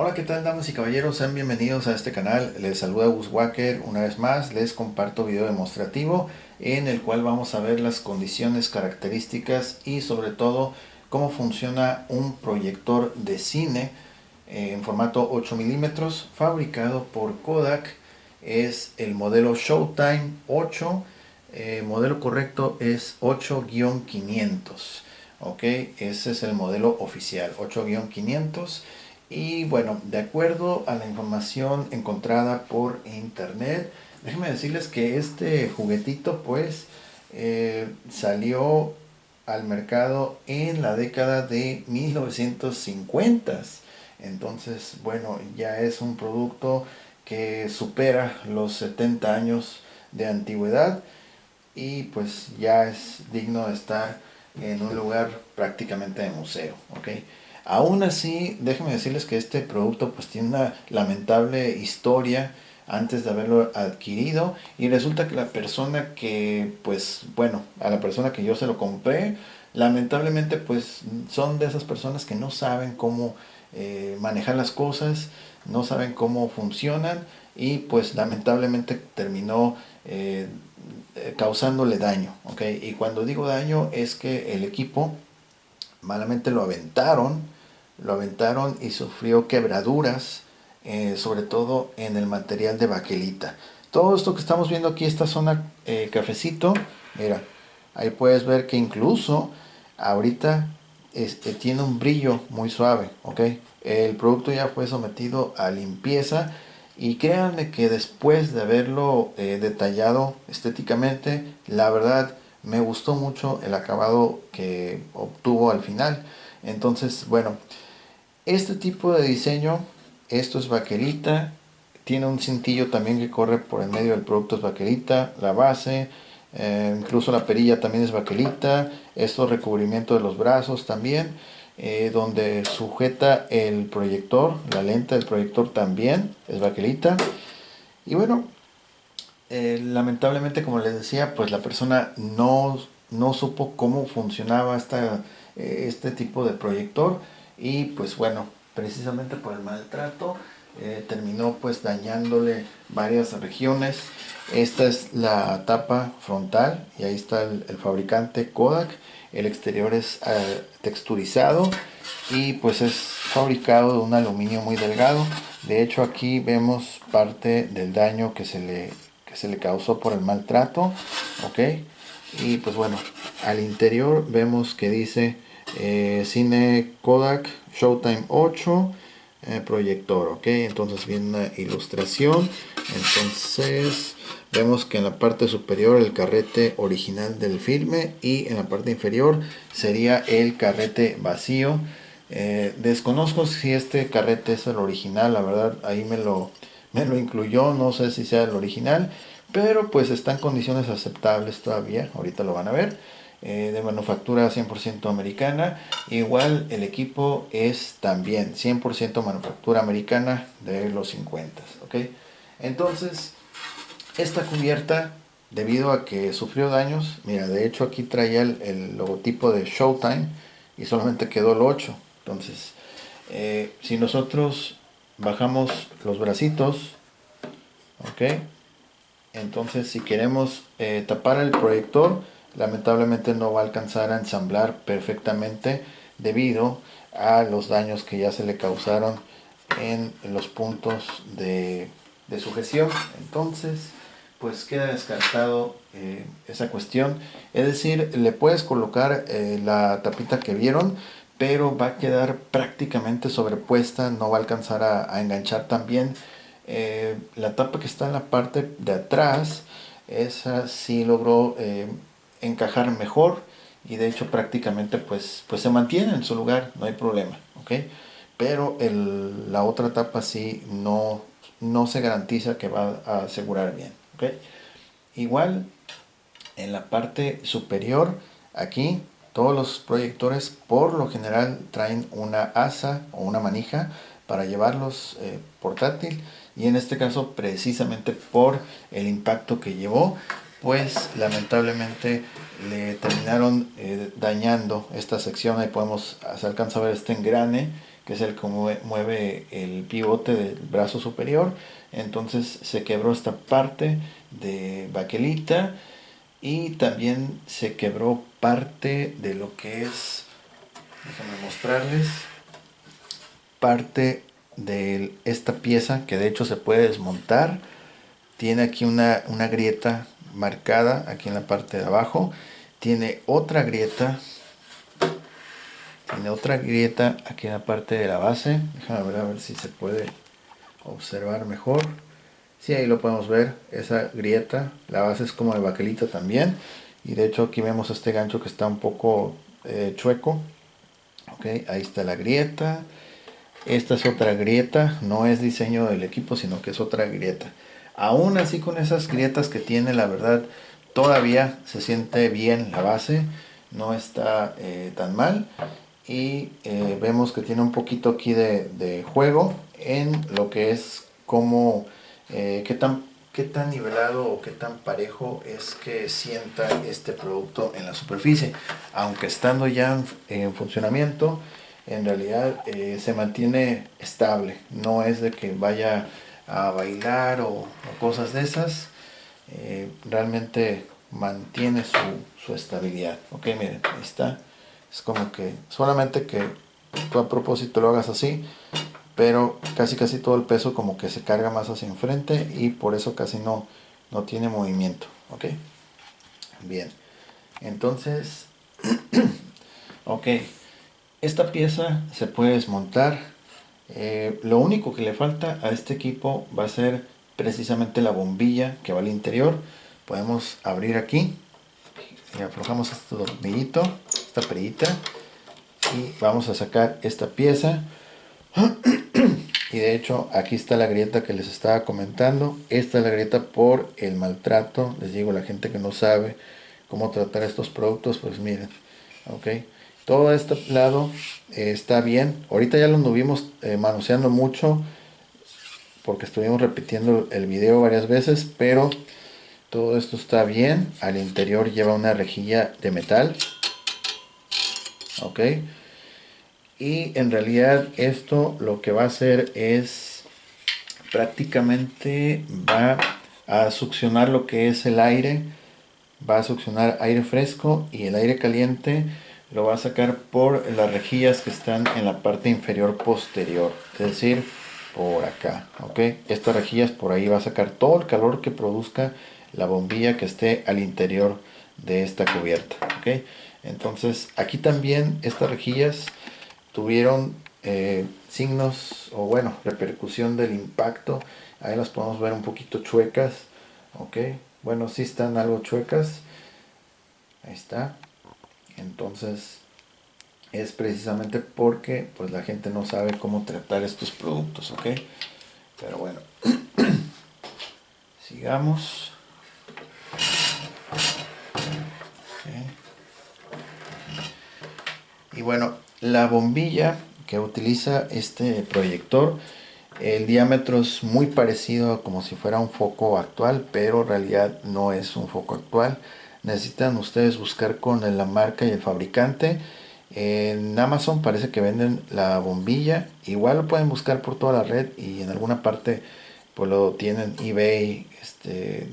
Hola, ¿qué tal, damas y caballeros? Sean bienvenidos a este canal. Les saluda Gus Walker. Una vez más les comparto video demostrativo en el cual vamos a ver las condiciones, características y sobre todo cómo funciona un proyector de cine en formato 8 milímetros fabricado por Kodak. Es el modelo Showtime 8. Modelo correcto es 8-500. Ok, ese es el modelo oficial 8-500. Y bueno, de acuerdo a la información encontrada por internet, déjenme decirles que este juguetito pues salió al mercado en la década de 1950. Entonces, bueno, ya es un producto que supera los 70 años de antigüedad y pues ya es digno de estar en un lugar prácticamente de museo, ¿ok? Aún así, déjenme decirles que este producto pues tiene una lamentable historia antes de haberlo adquirido y resulta que la persona que pues bueno, a la persona que yo se lo compré, lamentablemente pues son de esas personas que no saben cómo manejar las cosas, no saben cómo funcionan y pues lamentablemente terminó causándole daño, ¿ok? Y cuando digo daño es que el equipo malamente lo aventaron y sufrió quebraduras, sobre todo en el material de baquelita. Todo esto que estamos viendo aquí, esta zona cafecito, mira, ahí puedes ver que incluso ahorita tiene un brillo muy suave, ¿ok? El producto ya fue sometido a limpieza y créanme que después de haberlo detallado estéticamente, la verdad me gustó mucho el acabado que obtuvo al final. Entonces, bueno, este tipo de diseño, esto es baquelita, tiene un cintillo también que corre por el medio del producto, es baquelita, la base, incluso la perilla también es baquelita, esto recubrimiento de los brazos también, donde sujeta el proyector, la lente del proyector también es baquelita. Y bueno, lamentablemente, como les decía, pues la persona no supo cómo funcionaba este tipo de proyector y pues bueno, precisamente por el maltrato terminó pues dañándole varias regiones. Esta es la tapa frontal y ahí está el fabricante Kodak. El exterior es texturizado y pues es fabricado de un aluminio muy delgado. De hecho, aquí vemos parte del daño que se le causó por el maltrato, ok. Y pues bueno, al interior vemos que dice Cine Kodak Showtime 8 proyector, ok. Entonces viene una ilustración. Entonces vemos que en la parte superior el carrete original del filme y en la parte inferior sería el carrete vacío. Desconozco si este carrete es el original, la verdad ahí me lo incluyó, no sé si sea el original, pero pues está en condiciones aceptables todavía, ahorita lo van a ver. De manufactura 100% americana. Igual el equipo es también 100% manufactura americana de los 50, ¿ok? Entonces, esta cubierta, debido a que sufrió daños, mira, de hecho aquí traía el logotipo de Showtime y solamente quedó el 8. Entonces, si nosotros bajamos los bracitos, ¿ok? Entonces, si queremos tapar el proyector, lamentablemente no va a alcanzar a ensamblar perfectamente debido a los daños que ya se le causaron en los puntos de sujeción. Entonces, pues queda descartado esa cuestión. Es decir, le puedes colocar la tapita que vieron, pero va a quedar prácticamente sobrepuesta, no va a alcanzar a enganchar tan bien. La tapa que está en la parte de atrás, esa sí logró encajar mejor y de hecho prácticamente pues se mantiene en su lugar, no hay problema, ¿ok? Pero la otra tapa sí no se garantiza que va a asegurar bien, ¿ok? Igual en la parte superior, aquí todos los proyectores por lo general traen una asa o una manija para llevarlos portátil, y en este caso precisamente por el impacto que llevó pues lamentablemente le terminaron dañando esta sección. Ahí podemos, se alcanza a ver este engrane que es el que mueve el pivote del brazo superior. Entonces se quebró esta parte de baquelita y también se quebró parte de lo que es, déjenme mostrarles, parte de esta pieza que de hecho se puede desmontar. Tiene aquí una grieta marcada aquí en la parte de abajo. Tiene otra grieta aquí en la parte de la base. Déjame ver a ver si se puede observar mejor. Sí, ahí lo podemos ver, esa grieta. La base es como de baquelita también. Y de hecho aquí vemos este gancho que está un poco chueco. Ok, ahí está la grieta. Esta es otra grieta, no es diseño del equipo, sino que es otra grieta. Aún así, con esas grietas que tiene, la verdad, todavía se siente bien la base, no está tan mal. Y vemos que tiene un poquito aquí de juego en lo que es como qué tan nivelado o qué tan parejo es que sienta este producto en la superficie. Aunque estando ya en funcionamiento, en realidad se mantiene estable, no es de que vaya a bailar o cosas de esas. Realmente mantiene su estabilidad. Ok, miren, ahí está. Es como que solamente que tú a propósito lo hagas así, pero casi todo el peso como que se carga más hacia enfrente y por eso casi no tiene movimiento. Ok, bien, entonces ok, esta pieza se puede desmontar. Lo único que le falta a este equipo va a ser precisamente la bombilla que va al interior. Podemos abrir aquí y aflojamos este tornillito, esta perillita, y vamos a sacar esta pieza. Y de hecho aquí está la grieta que les estaba comentando. Esta es la grieta por el maltrato. Les digo, la gente que no sabe cómo tratar estos productos, pues miren, ok, todo este lado está bien. Ahorita ya lo anduvimos manoseando mucho porque estuvimos repitiendo el video varias veces, pero todo esto está bien. Al interior lleva una rejilla de metal, ok, y en realidad esto lo que va a hacer es prácticamente va a succionar lo que es el aire, va a succionar aire fresco y el aire caliente lo va a sacar por las rejillas que están en la parte inferior posterior, es decir, por acá, ok. Estas rejillas por ahí va a sacar todo el calor que produzca la bombilla que esté al interior de esta cubierta, ok. Entonces aquí también estas rejillas tuvieron signos o bueno, repercusión del impacto. Ahí las podemos ver un poquito chuecas, ok, bueno, sí están algo chuecas, ahí está. Entonces es precisamente porque pues la gente no sabe cómo tratar estos productos, ok, pero bueno, sigamos. Okay. Y bueno, la bombilla que utiliza este proyector, el diámetro es muy parecido a como si fuera un foco actual, pero en realidad no es un foco actual. Necesitan ustedes buscar con la marca y el fabricante. En Amazon parece que venden la bombilla. Igual lo pueden buscar por toda la red y en alguna parte pues lo tienen, eBay,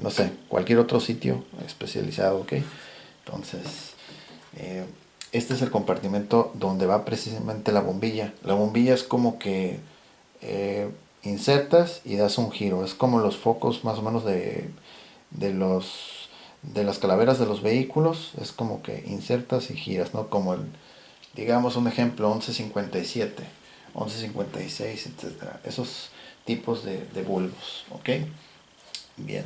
no sé, cualquier otro sitio especializado, ¿ok? Entonces, eh, este es el compartimento donde va precisamente la bombilla. La bombilla es como que insertas y das un giro. Es como los focos más o menos de los de las calaveras de los vehículos. Es como que insertas y giras, ¿no? Como el, digamos un ejemplo, 1157, 1156, etcétera. Esos tipos de bulbos, ¿ok? Bien,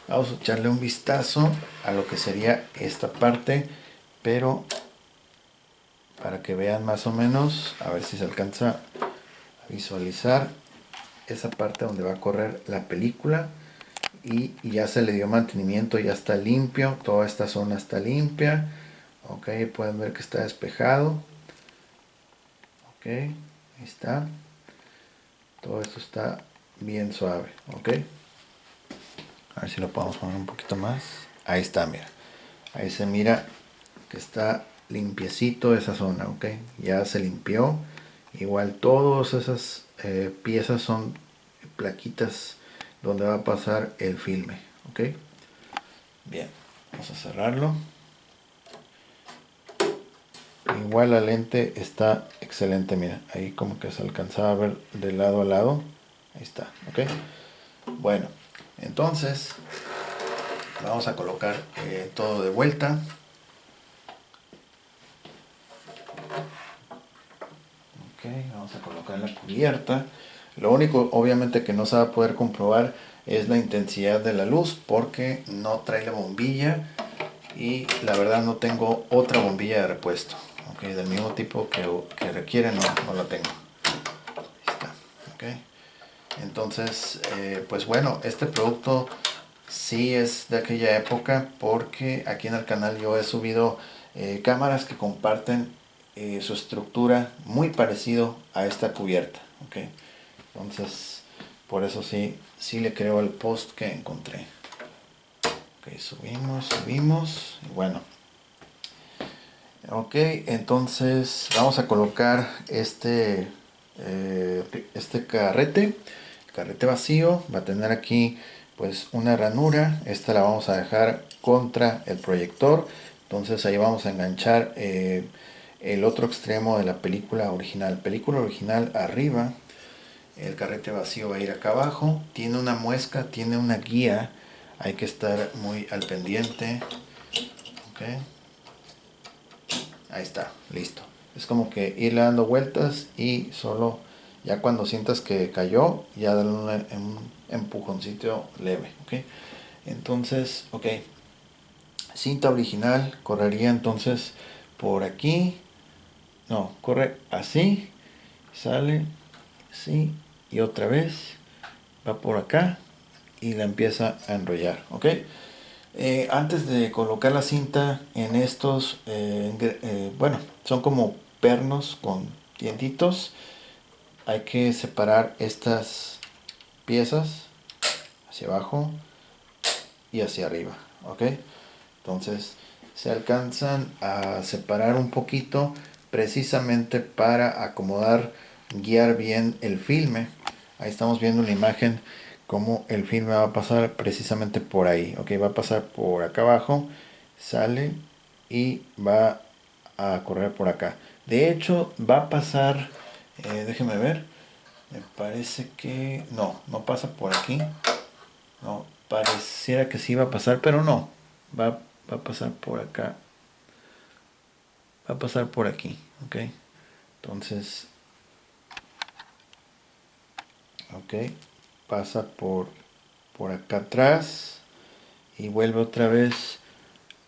vamos a echarle un vistazo a lo que sería esta parte, pero para que vean más o menos, a ver si se alcanza a visualizar esa parte donde va a correr la película. Y ya se le dio mantenimiento, ya está limpio, toda esta zona está limpia, ok, pueden ver que está despejado, ok, ahí está, todo esto está bien suave, ok, a ver si lo podemos poner un poquito más, ahí está, mira, ahí se mira que está limpiecito esa zona, ok, ya se limpió Igual todas esas piezas son plaquitas donde va a pasar el filme, ¿ok? Bien, vamos a cerrarlo. Igual la lente está excelente, mira, ahí como que se alcanzaba a ver de lado a lado. Ahí está, ¿ok? Bueno, entonces vamos a colocar todo de vuelta. Ok, vamos a colocar la cubierta. Lo único, obviamente, que no se va a poder comprobar es la intensidad de la luz porque no trae la bombilla y la verdad no tengo otra bombilla de repuesto. Ok, del mismo tipo que requiere, no la tengo. Ahí está, ok. Entonces, pues bueno, este producto sí es de aquella época porque aquí en el canal yo he subido cámaras que comparten su estructura muy parecido a esta cubierta, ¿ok? Entonces, por eso sí le creo al post que encontré. Ok, subimos, y bueno. Ok, entonces vamos a colocar este carrete vacío. Va a tener aquí pues una ranura. Esta la vamos a dejar contra el proyector. Entonces ahí vamos a enganchar el otro extremo de la película original. Película original arriba. El carrete vacío va a ir acá abajo. Tiene una muesca, tiene una guía. Hay que estar muy al pendiente. Ok. Ahí está, listo. Es como que irle dando vueltas y solo ya cuando sientas que cayó, ya darle un empujoncito leve, ¿ok? Entonces, ok. Cinta original correría entonces por aquí. No, corre así, sale, sí, y otra vez va por acá y la empieza a enrollar, ¿ok? Antes de colocar la cinta en estos, bueno, son como pernos con dientitos. Hay que separar estas piezas hacia abajo y hacia arriba, ¿ok? Entonces se alcanzan a separar un poquito precisamente para acomodar, guiar bien el filme. Ahí estamos viendo la imagen como el filme va a pasar precisamente por ahí, ok, va a pasar por acá abajo, sale y va a correr por acá. De hecho va a pasar, déjeme ver, me parece que no pasa por aquí. No, pareciera que sí va a pasar, pero no. Va a pasar por acá. Va a pasar por aquí, ¿ok? Entonces, ok. Pasa por acá atrás y vuelve otra vez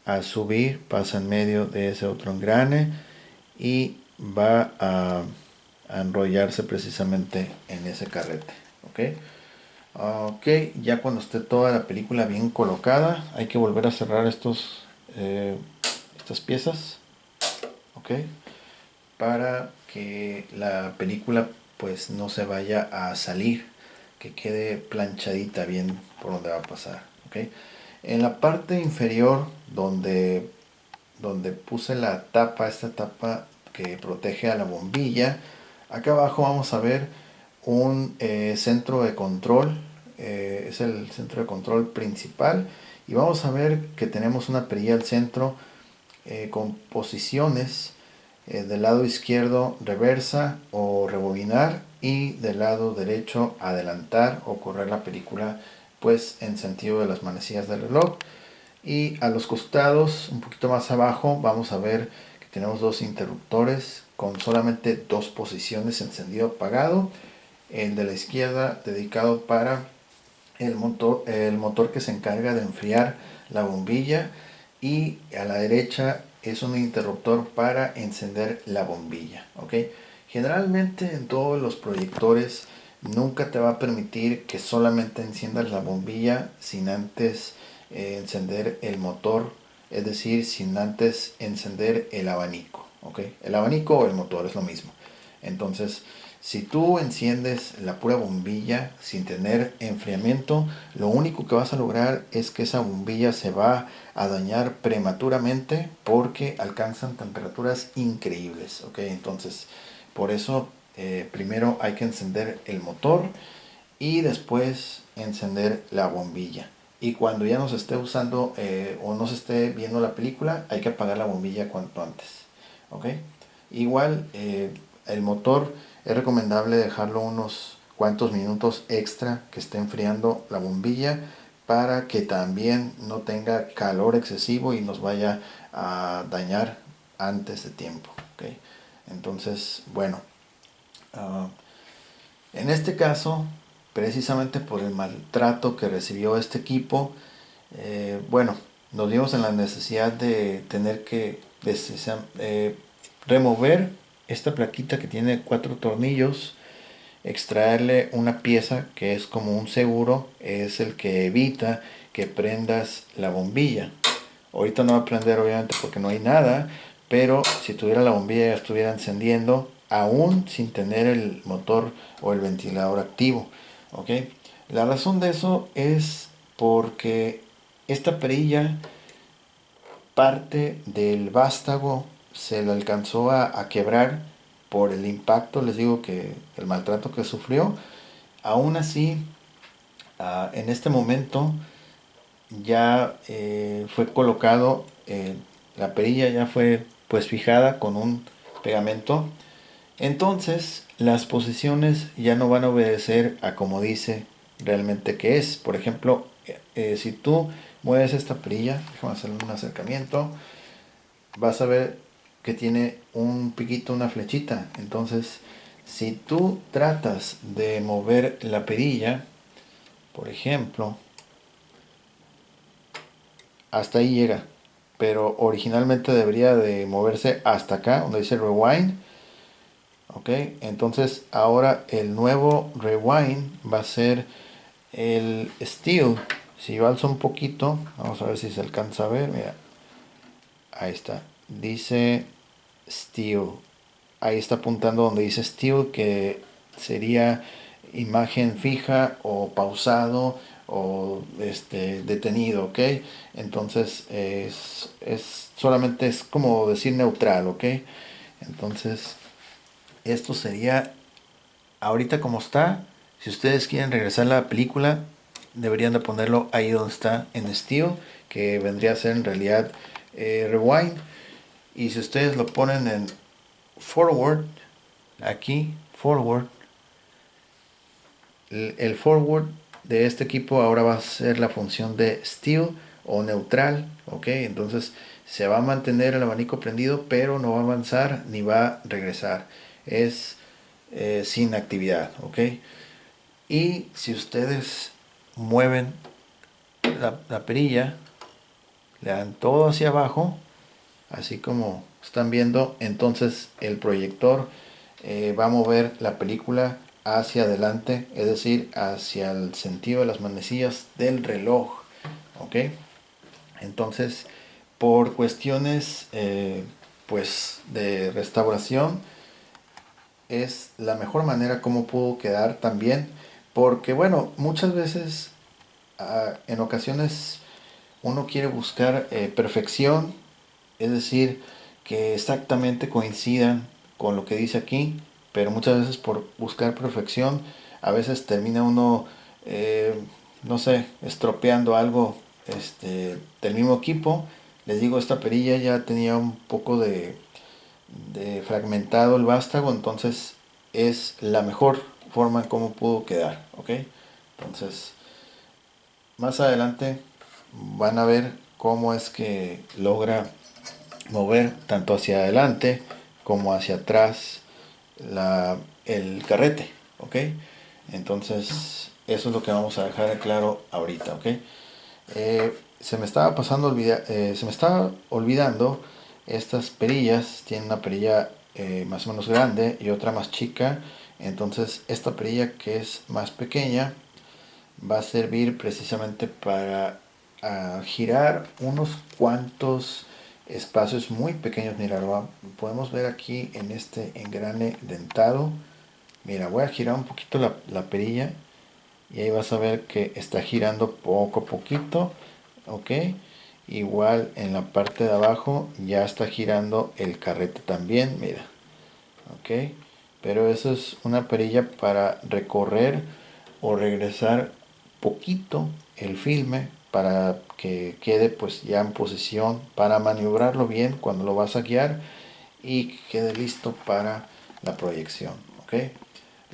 a subir. Pasa en medio de ese otro engrane y va a enrollarse precisamente en ese carrete, ¿ok? Ok, ya cuando esté toda la película bien colocada, hay que volver a cerrar estas piezas, ok, para que la película pues no se vaya a salir, que quede planchadita bien por donde va a pasar, ok. En la parte inferior donde puse la tapa, esta tapa que protege a la bombilla, acá abajo vamos a ver un centro de control, es el centro de control principal, y vamos a ver que tenemos una perilla al centro con posiciones del lado izquierdo reversa o rebobinar y del lado derecho adelantar o correr la película pues en sentido de las manecillas del reloj. Y a los costados, un poquito más abajo, vamos a ver que tenemos dos interruptores con solamente dos posiciones, encendido apagado. El de la izquierda dedicado para el motor que se encarga de enfriar la bombilla, y a la derecha es un interruptor para encender la bombilla, ¿ok? Generalmente en todos los proyectores nunca te va a permitir que solamente enciendas la bombilla sin antes encender el motor, es decir, sin antes encender el abanico, ¿ok? El abanico o el motor es lo mismo. Entonces, si tú enciendes la pura bombilla sin tener enfriamiento, lo único que vas a lograr es que esa bombilla se va a dañar prematuramente porque alcanzan temperaturas increíbles, ¿ok? Entonces, por eso primero hay que encender el motor y después encender la bombilla. Y cuando ya no se esté usando o no se esté viendo la película, hay que apagar la bombilla cuanto antes. ¿Ok? Igual el motor es recomendable dejarlo unos cuantos minutos extra que esté enfriando la bombilla para que también no tenga calor excesivo y nos vaya a dañar antes de tiempo. ¿Ok? Entonces, bueno, uh, en este caso, precisamente por el maltrato que recibió este equipo, bueno, nos vimos en la necesidad de tener que remover esta plaquita que tiene 4 tornillos, extraerle una pieza que es como un seguro, es el que evita que prendas la bombilla. Ahorita no va a prender obviamente porque no hay nada, pero si tuviera la bombilla ya estuviera encendiendo aún sin tener el motor o el ventilador activo. ¿Ok? La razón de eso es porque esta perilla, parte del vástago se le alcanzó a quebrar por el impacto, les digo que el maltrato que sufrió. Aún así, en este momento ya fue colocado, la perilla ya fue pues fijada con un pegamento. Entonces las posiciones ya no van a obedecer a como dice realmente que es. Por ejemplo, si tú mueves esta perilla, déjame hacer un acercamiento, vas a ver que tiene un piquito, una flechita. Entonces, si tú tratas de mover la perilla, por ejemplo, hasta ahí llega, pero originalmente debería de moverse hasta acá donde dice rewind. Ok, entonces ahora el nuevo rewind va a ser el steel. Si yo alzo un poquito, vamos a ver si se alcanza a ver, mira, ahí está, dice steel, ahí está apuntando donde dice steel, que sería imagen fija o pausado o detenido. Ok, entonces solamente es como decir neutral. Ok, entonces esto sería ahorita como está. Si ustedes quieren regresar a la película, deberían de ponerlo ahí donde está en steel, que vendría a ser en realidad rewind. Y si ustedes lo ponen en forward, aquí forward, el forward de este equipo ahora va a ser la función de steel o neutral. Ok, entonces se va a mantener el abanico prendido, pero no va a avanzar ni va a regresar, es sin actividad. Ok, y si ustedes mueven la perilla, le dan todo hacia abajo, así como están viendo, entonces el proyector va a mover la película hacia adelante, es decir, hacia el sentido de las manecillas del reloj. ¿Ok? Entonces, por cuestiones pues de restauración, es la mejor manera como pudo quedar también, porque bueno, muchas veces en ocasiones uno quiere buscar perfección, es decir, que exactamente coincidan con lo que dice aquí, pero muchas veces por buscar perfección, a veces termina uno, eh, no sé, estropeando algo del mismo equipo. Les digo, esta perilla ya tenía un poco de fragmentado el vástago, entonces es la mejor forma en cómo pudo quedar. ¿Ok? Entonces, más adelante van a ver cómo es que logra mover tanto hacia adelante como hacia atrás el carrete. ¿Ok? Entonces eso es lo que vamos a dejar claro ahorita. ¿Ok? Se me estaba se me estaba olvidando, estas perillas tienen una perilla más o menos grande y otra más chica. Entonces esta perilla, que es más pequeña, va a servir precisamente para girar unos cuantos espacios muy pequeños. Mira, podemos ver aquí en este engrane dentado. Mira, voy a girar un poquito la perilla y ahí vas a ver que está girando poco a poquito. Ok, igual en la parte de abajo ya está girando el carrete también. Mira, ok, pero eso es una perilla para recorrer o regresar poquito el filme para que quede pues ya en posición para maniobrarlo bien cuando lo vas a guiar y que quede listo para la proyección, ¿ok?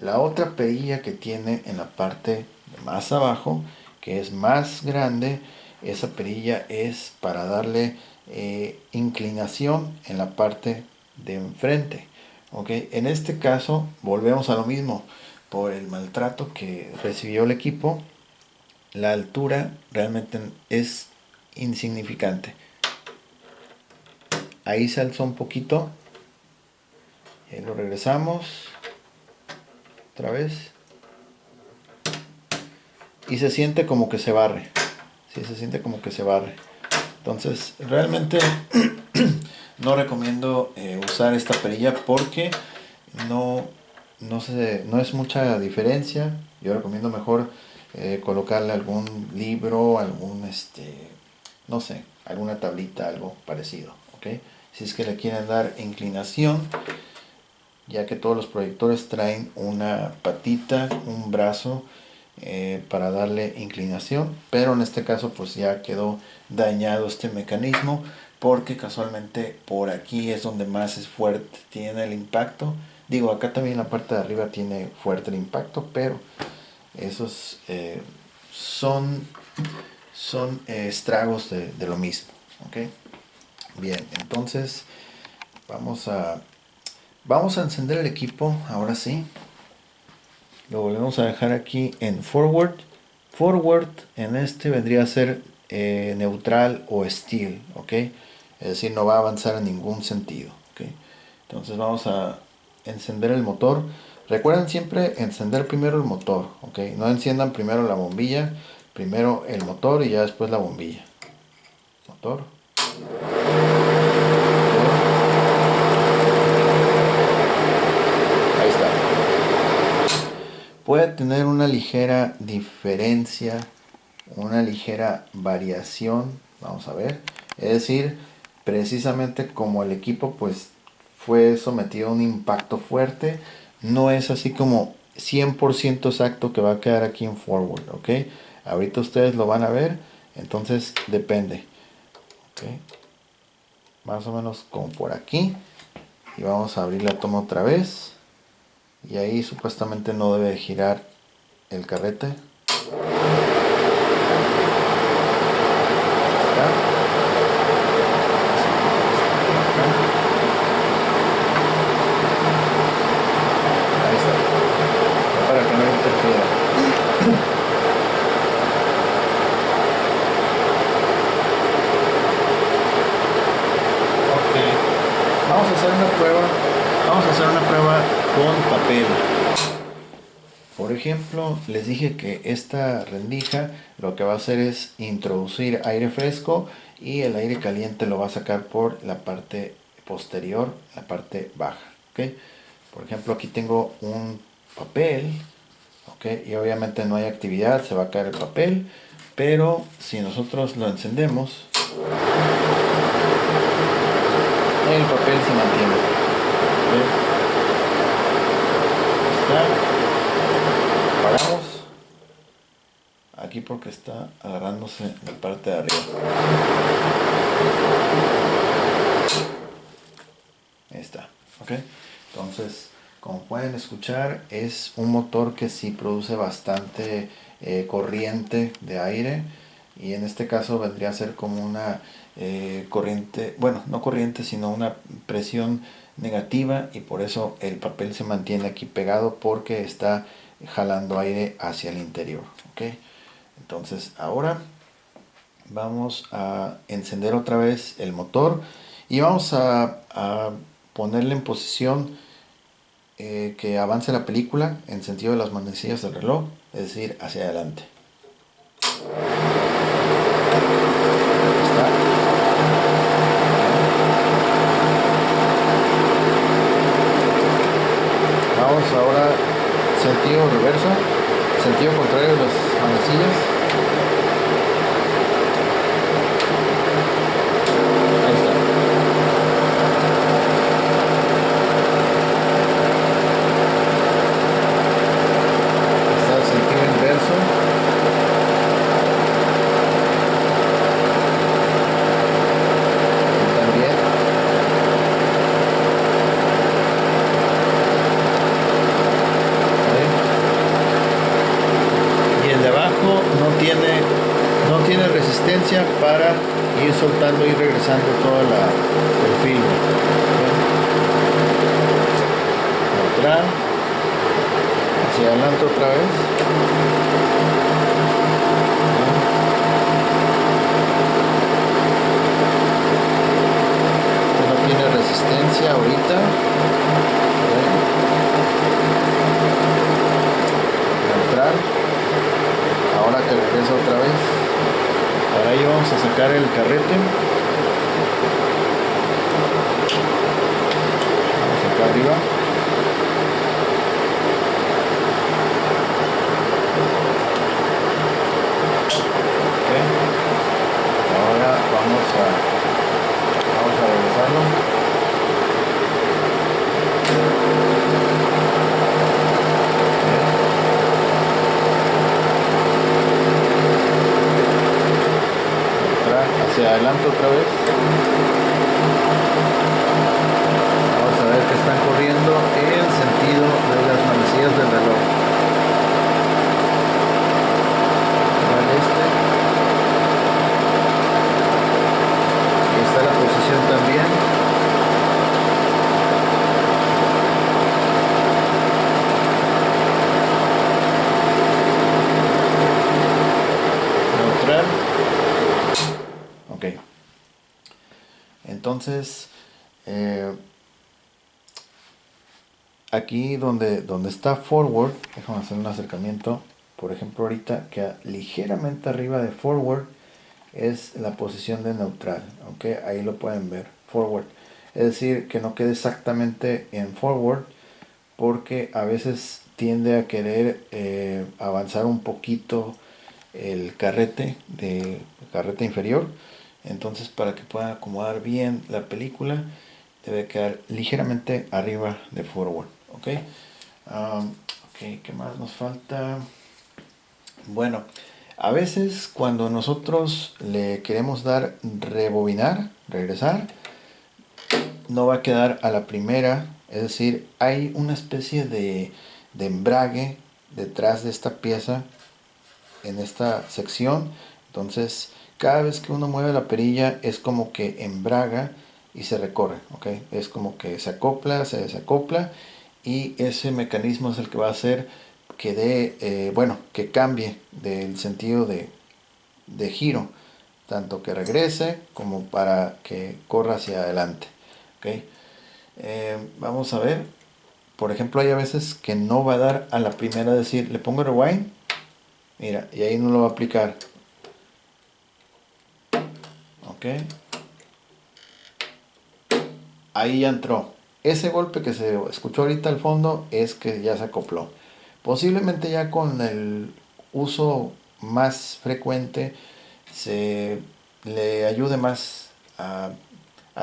La otra perilla que tiene en la parte de más abajo, que es más grande, esa perilla es para darle inclinación en la parte de enfrente, ¿ok? En este caso volvemos a lo mismo. Por el maltrato que recibió el equipo, la altura realmente es insignificante. Ahí se alzó un poquito. Y lo regresamos. Otra vez. Y se siente como que se barre. Sí, se siente como que se barre. Entonces, realmente no recomiendo usar esta perilla porque no es mucha diferencia. Yo recomiendo mejor colocarle algún libro, no sé, alguna tablita, algo parecido, ¿ok? Si es que le quieren dar inclinación, ya que todos los proyectores traen una patita, un brazo para darle inclinación, pero en este caso pues ya quedó dañado este mecanismo porque casualmente por aquí es donde más es fuerte tiene el impacto. Digo, acá también la parte de arriba tiene fuerte el impacto, pero esos son estragos de lo mismo, ¿ok? Bien, entonces vamos a encender el equipo, ahora sí. Lo volvemos a dejar aquí en forward. Forward en este vendría a ser neutral o steel, ¿ok? Es decir, no va a avanzar en ningún sentido, ¿ok? Entonces vamos a encender el motor. Recuerden siempre encender primero el motor, ¿ok? No enciendan primero la bombilla, primero el motor y ya después la bombilla. Motor. Ahí está. Puede tener una ligera diferencia, una ligera variación, vamos a ver. Es decir, precisamente como el equipo pues fue sometido a un impacto fuerte, no es así como 100% exacto que va a quedar aquí en forward, ¿ok? Ahorita ustedes lo van a ver, entonces depende, ¿ok? Más o menos como por aquí. Y vamos a abrir la toma otra vez. Y ahí supuestamente no debe girar el carrete. Ahí está. Para que no interfiera. Ok. Vamos a hacer una prueba. Vamos a hacer una prueba con papel. Por ejemplo, les dije que esta rendija lo que va a hacer es introducir aire fresco y el aire caliente lo va a sacar por la parte posterior, la parte baja, ¿ok? Por ejemplo, aquí tengo un papel, ¿ok? Y obviamente no hay actividad, se va a caer el papel, pero si nosotros lo encendemos, el papel se mantiene, ¿ok? Está. Paramos aquí porque está agarrándose la parte de arriba. Ahí está, ok. Entonces, como pueden escuchar, es un motor que sí produce bastante corriente de aire, y en este caso vendría a ser como una corriente, bueno, no corriente, sino una presión negativa, y por eso el papel se mantiene aquí pegado porque está jalando aire hacia el interior, ok. Entonces ahora vamos a encender otra vez el motor y vamos a ponerle en posición que avance la película en sentido de las manecillas del reloj, es decir, hacia adelante. Vamos ahora sentido reverso, sentido contrario de las manecillas. Ahí está. tiene resistencia para ir soltando y regresando toda el filo. Neutral, hacia adelante otra vez. No tiene resistencia ahorita. Neutral. Ahora que regresa otra vez. Para ello vamos a sacar el carrete. Vamos acá arriba. Okay. Ahora vamos a regresarlo. Hacia adelante otra vez. Vamos a ver que están corriendo en sentido de las manecillas del reloj. Y está la posición también. Neutral. Ok, entonces aquí donde está forward, déjame hacer un acercamiento. Por ejemplo, ahorita que ligeramente arriba de forward es la posición de neutral. Ok, ahí lo pueden ver, forward. Es decir, que no quede exactamente en forward, porque a veces tiende a querer avanzar un poquito el carrete inferior. Entonces, para que pueda acomodar bien la película, debe quedar ligeramente arriba de forward. Ok, ¿qué más nos falta? Bueno, a veces cuando nosotros le queremos dar rebobinar, regresar, no va a quedar a la primera. Es decir, hay una especie de embrague detrás de esta pieza, en esta sección. Entonces, cada vez que uno mueve la perilla es como que embraga y se recorre, ¿ok? Es como que se acopla, se desacopla, y ese mecanismo es el que va a hacer que que cambie del sentido de giro, tanto que regrese como para que corra hacia adelante, ¿ok? Vamos a ver, por ejemplo, hay a veces que no va a dar a la primera, es decir, le pongo rewind, mira, y ahí no lo va a aplicar. Ok. Ahí ya entró. Ese golpe que se escuchó ahorita al fondo es que ya se acopló. Posiblemente ya con el uso más frecuente se le ayude más a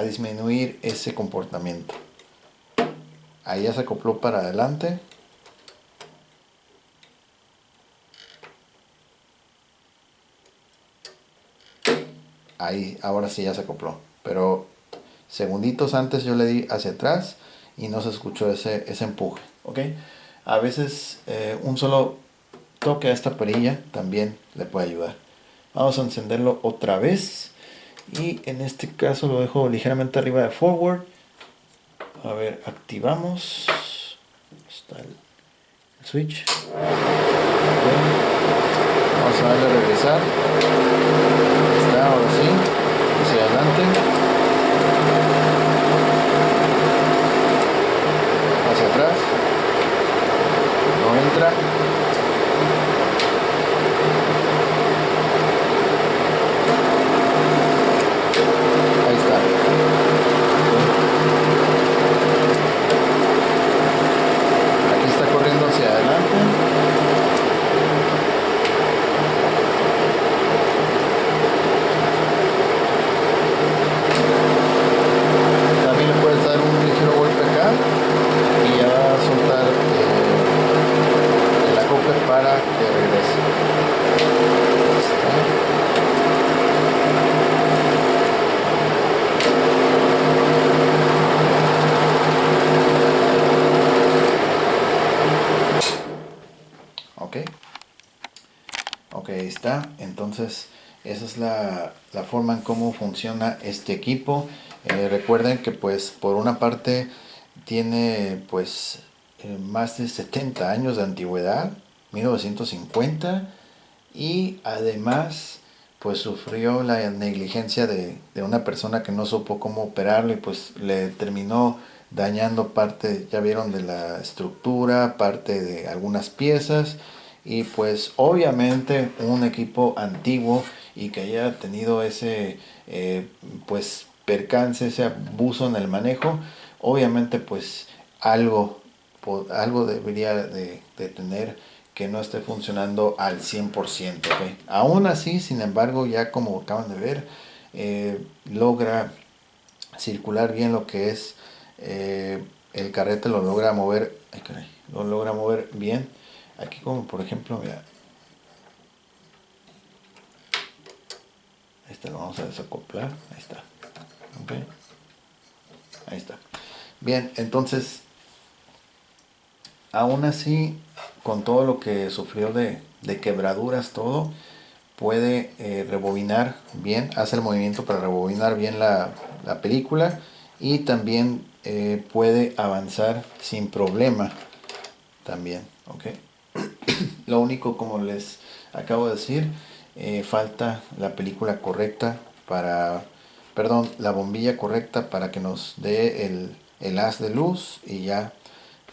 disminuir ese comportamiento. Ahí ya se acopló para adelante. Ahí, ahora sí ya se acopló. Pero segunditos antes yo le di hacia atrás y no se escuchó ese empuje. ¿Ok? A veces un solo toque a esta perilla también le puede ayudar. Vamos a encenderlo otra vez. Y en este caso lo dejo ligeramente arriba de forward. A ver, activamos. Está el switch. Okay. Vamos a darle a regresar. Está, ahora sí. Hacia adelante. Hacia atrás. No entra. Ahí está. Aquí está corriendo hacia adelante. También le puedes dar un ligero golpe acá y ya va a soltar el acople para que regrese. Ok, ahí está. Entonces esa es la forma en cómo funciona este equipo. Recuerden que pues por una parte tiene pues más de 70 años de antigüedad, 1950, y además pues sufrió la negligencia de una persona que no supo cómo operarlo y pues le terminó dañando parte, ya vieron, de la estructura, parte de algunas piezas, y pues obviamente un equipo antiguo y que haya tenido ese pues percance, ese abuso en el manejo, obviamente pues algo, algo debería de tener que no esté funcionando al 100%. ¿Okay? Aún así, sin embargo, ya como acaban de ver, logra circular bien lo que es el carrete, lo logra mover, ay, caray, lo logra mover bien. Aquí como por ejemplo, mira, este lo vamos a desacoplar, ahí está. Okay. Ahí está. Bien, entonces, aún así, con todo lo que sufrió de quebraduras, todo, puede rebobinar bien, hace el movimiento para rebobinar bien la película y también puede avanzar sin problema también, ¿ok? Lo único, como les acabo de decir, falta la película correcta para, perdón, la bombilla correcta para que nos dé el haz de luz y ya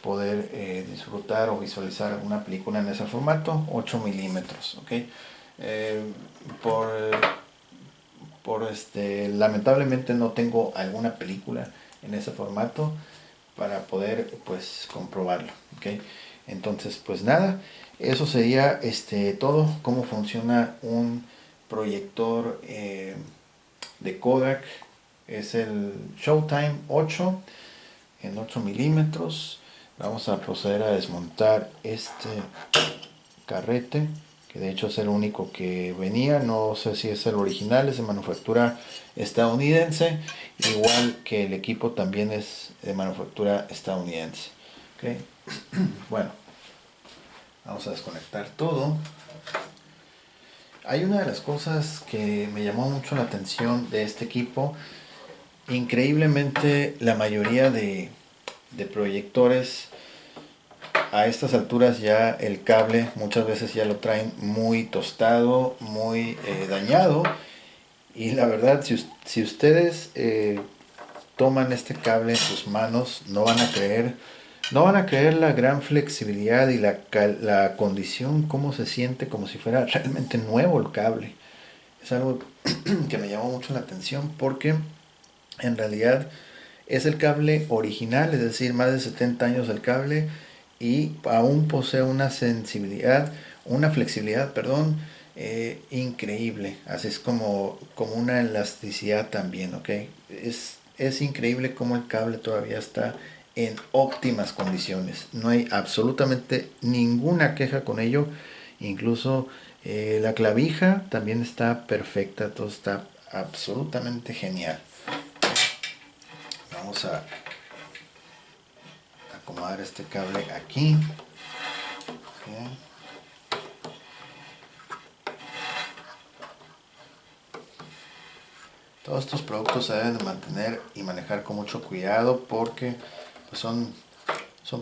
poder disfrutar o visualizar alguna película en ese formato, 8 milímetros, ¿ok? Eh, por, lamentablemente no tengo alguna película en ese formato para poder pues comprobarlo, ¿ok? Entonces pues nada, eso sería todo, cómo funciona un proyector de Kodak. Es el Showtime 8 en 8 milímetros. Vamos a proceder a desmontar este carrete, que de hecho es el único que venía, no sé si es el original, es de manufactura estadounidense, igual que el equipo también es de manufactura estadounidense. ¿Okay? Bueno, vamos a desconectar todo. Hay una de las cosas que me llamó mucho la atención de este equipo. Increíblemente la mayoría de proyectores a estas alturas ya el cable muchas veces ya lo traen muy tostado, muy dañado, y la verdad si ustedes toman este cable en sus manos no van a creer la gran flexibilidad y la condición, cómo se siente como si fuera realmente nuevo el cable. Es algo que me llamó mucho la atención porque en realidad es el cable original, es decir, más de 70 años del cable, y aún posee una sensibilidad, una flexibilidad, perdón, increíble. Así es como una elasticidad también, ¿ok? Es increíble cómo el cable todavía está en óptimas condiciones. No hay absolutamente ninguna queja con ello. Incluso la clavija también está perfecta, todo está absolutamente genial. Vamos a acomodar este cable aquí. Bien. Todos estos productos se deben de mantener y manejar con mucho cuidado porque pues son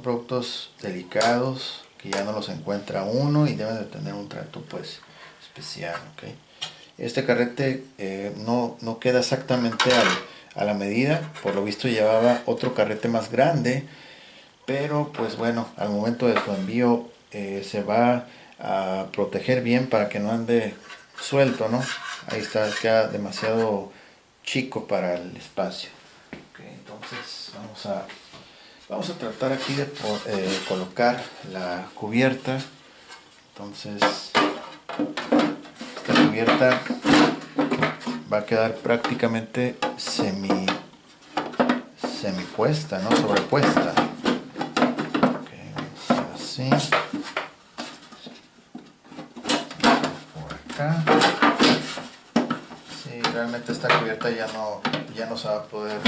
productos delicados que ya no los encuentra uno y deben de tener un trato pues especial. ¿Okay? Este carrete no queda exactamente a la medida, por lo visto llevaba otro carrete más grande, pero pues bueno, al momento de su envío se va a proteger bien para que no ande suelto, ¿no? Ahí está, queda demasiado chico para el espacio. Okay, entonces vamos a tratar aquí de colocar la cubierta. Entonces esta cubierta va a quedar prácticamente semi puesta, ¿no? Sobrepuesta. Así, por acá. Sí, realmente esta cubierta ya no se va a poder,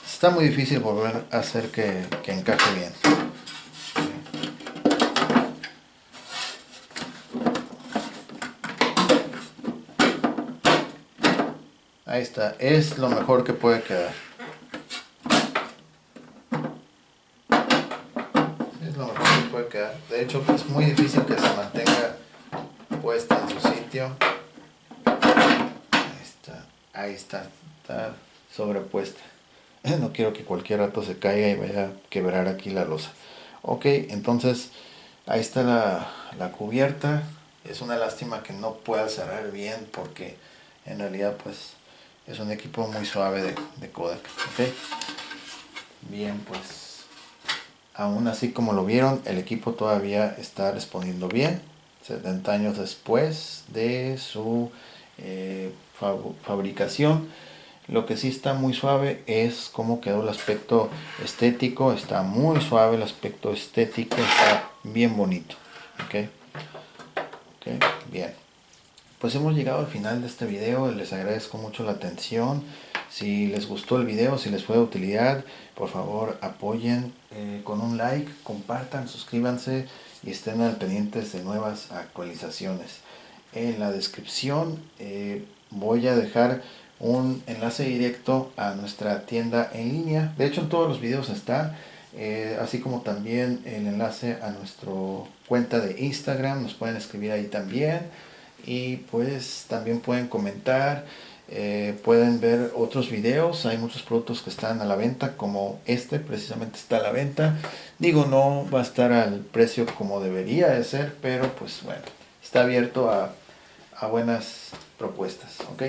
está muy difícil volver a hacer que encaje bien. Ahí está, es lo mejor que puede quedar. Es lo mejor que puede quedar. De hecho, es muy difícil que se mantenga puesta en su sitio. Ahí está, está sobrepuesta. No quiero que cualquier rato se caiga y vaya a quebrar aquí la losa. Ok, entonces ahí está la cubierta. Es una lástima que no pueda cerrar bien porque en realidad pues es un equipo muy suave de Kodak. Ok, bien, pues aún así como lo vieron, el equipo todavía está respondiendo bien. 70 años después de su fabricación. Lo que sí está muy suave es cómo quedó el aspecto estético. Está muy suave el aspecto estético. Está bien bonito. Ok, bien. Pues hemos llegado al final de este video. Les agradezco mucho la atención. Si les gustó el video, si les fue de utilidad, por favor apoyen con un like, compartan, suscríbanse y estén al pendientes de nuevas actualizaciones. En la descripción voy a dejar un enlace directo a nuestra tienda en línea. De hecho, en todos los videos está, así como también el enlace a nuestra cuenta de Instagram. Nos pueden escribir ahí también y pues también pueden comentar. Pueden ver otros videos. Hay muchos productos que están a la venta, como este precisamente está a la venta. Digo, no va a estar al precio como debería de ser, pero pues bueno, está abierto a buenas propuestas. Ok,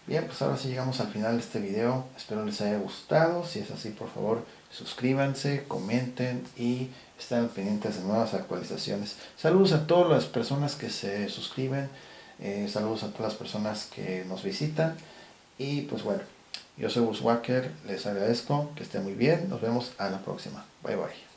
bien, pues ahora sí llegamos al final de este video. Espero les haya gustado. Si es así, por favor suscríbanse, comenten y estén pendientes de nuevas actualizaciones. Saludos a todas las personas que se suscriben. Saludos a todas las personas que nos visitan. Y pues bueno, yo soy Gus Walker. Les agradezco, que estén muy bien. Nos vemos a la próxima. Bye bye.